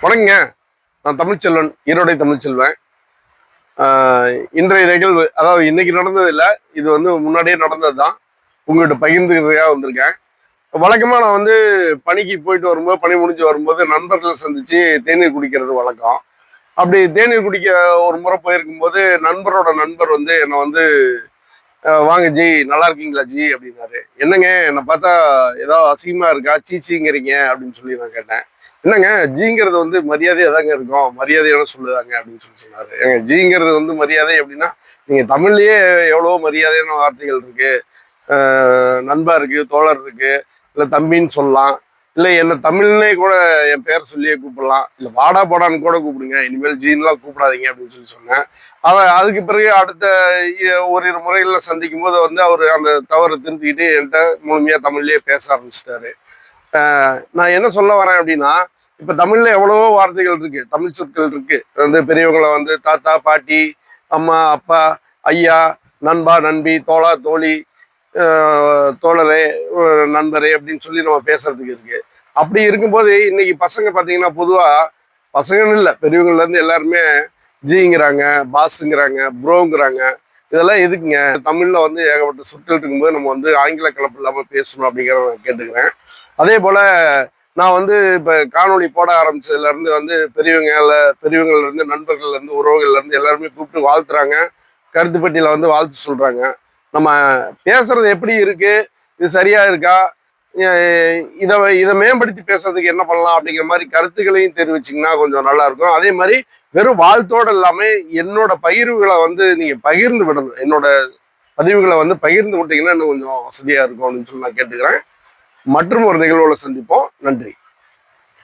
வணக்கங்க. நான் தமிழ்ச்செல்வன், ஈரோடை தமிழ்ச்செல்வன். இன்றைய நிகழ்வு, அதாவது இன்னைக்கு நடந்தது இல்லை, இது முன்னாடியே நடந்தது தான். உங்கள்கிட்ட பகிர்ந்துக்கிறதுக்காக வந்திருக்கேன். வழக்கமாக நான் பணிக்கு போயிட்டு வரும்போது, பணி முடிஞ்சு வரும்போது நண்பர்களை சந்திச்சு தேநீர் குடிக்கிறது வழக்கம். அப்படி தேநீர் குடிக்க ஒரு முறை போயிருக்கும்போது நண்பரோட நண்பர் என்னை வாங்க ஜி, நல்லா இருக்கீங்களா ஜி அப்படின்னாரு. என்னங்க என்னை பார்த்தா ஏதாவது அசிங்கமா இருக்கா, சீச்சிங்கிறீங்க அப்படின்னு சொல்லி நான் கேட்டேன். என்னங்க ஜிங்கிறது மரியாதையாக தாங்க இருக்கும், மரியாதையோட சொல்லுதாங்க அப்படின்னு சொன்னாரு. ஏங்க ஜிங்கிறது மரியாதை அப்படின்னா, நீங்க தமிழ்லயே எவ்வளவோ மரியாதையான வார்த்தைகள் இருக்கு. நண்பா இருக்கு, தோழர் இருக்கு, இல்லை தம்பின்னு சொல்லலாம், இல்லை என்ன தமிழ்னே கூட என் பேர் சொல்லியே கூப்பிடலாம், இல்லை வாடா போடான்னு கூட கூப்பிடுங்க, இனிமேல் ஜீன்லாம் கூப்பிடாதீங்க அப்படின்னு சொல்லி சொன்னேன். அதுக்கு பிறகு அடுத்த ஓரிரு முறைகளில் சந்திக்கும் போது அவர் அந்த தவறை திருத்திக்கிட்டு என்கிட்ட முழுமையா தமிழ்லயே பேச ஆரம்பிச்சிட்டாரு. நான் என்ன சொல்ல வரேன் அப்படின்னா, இப்ப தமிழ்ல எவ்வளவோ வார்த்தைகள் இருக்கு, தமிழ் சொற்கள் இருக்கு. பெரியவங்களை தாத்தா, பாட்டி, அம்மா, அப்பா, ஐயா, நண்பா, நண்பி, தோழா, தோழி, தோழரே, நண்பரே அப்படின்னு சொல்லி நம்ம பேசுறதுக்கு இருக்கு. அப்படி இருக்கும்போது இன்னைக்கு பசங்க பார்த்தீங்கன்னா, பொதுவா பசங்கன்னு இல்லை, பெரியவங்கள்ல இருந்து எல்லாருமே ஜிங்கிறாங்க, பாஸுங்கிறாங்க, ப்ரோங்கிறாங்க. இதெல்லாம் எதுக்குங்க? தமிழ்ல ஏகப்பட்ட சொற்கள் இருக்கும்போது நம்ம ஆங்கில கலப்பு இல்லாம பேசணும் அப்படிங்கிறத நான் கேட்டுக்கிறேன். அதே போல நான் இப்ப காணொளி போட ஆரம்பிச்சதுல இருந்து பெரியவங்கள்ல இருந்து, நண்பர்கள்ல இருந்து, உறவுகள்ல இருந்து எல்லாருமே கூப்பிட்டு வாழ்த்துறாங்க. கருத்து பெட்டியில வாழ்த்து சொல்றாங்க. நம்ம பேசுறது எப்படி இருக்கு, இது சரியா இருக்கா, இதை இதை மேம்படுத்தி பேசுறதுக்கு என்ன பண்ணலாம் அப்படிங்கிற மாதிரி கருத்துக்களையும் தெரிவிச்சிங்கன்னா கொஞ்சம் நல்லா இருக்கும். அதே மாதிரி வெறும் வாழ்த்தோடு இல்லாம என்னோட பகிர்வுகளை நீங்க பகிர்ந்து விடணும். என்னோட பதிவுகளை பகிர்ந்து விட்டீங்கன்னா இன்னும் கொஞ்சம் வசதியா இருக்கும் அப்படின்னு சொல்லி நான் கேட்டுக்கிறேன். மற்றும் ஒரு நிகழ்வுல சந்திப்போம். நன்றி.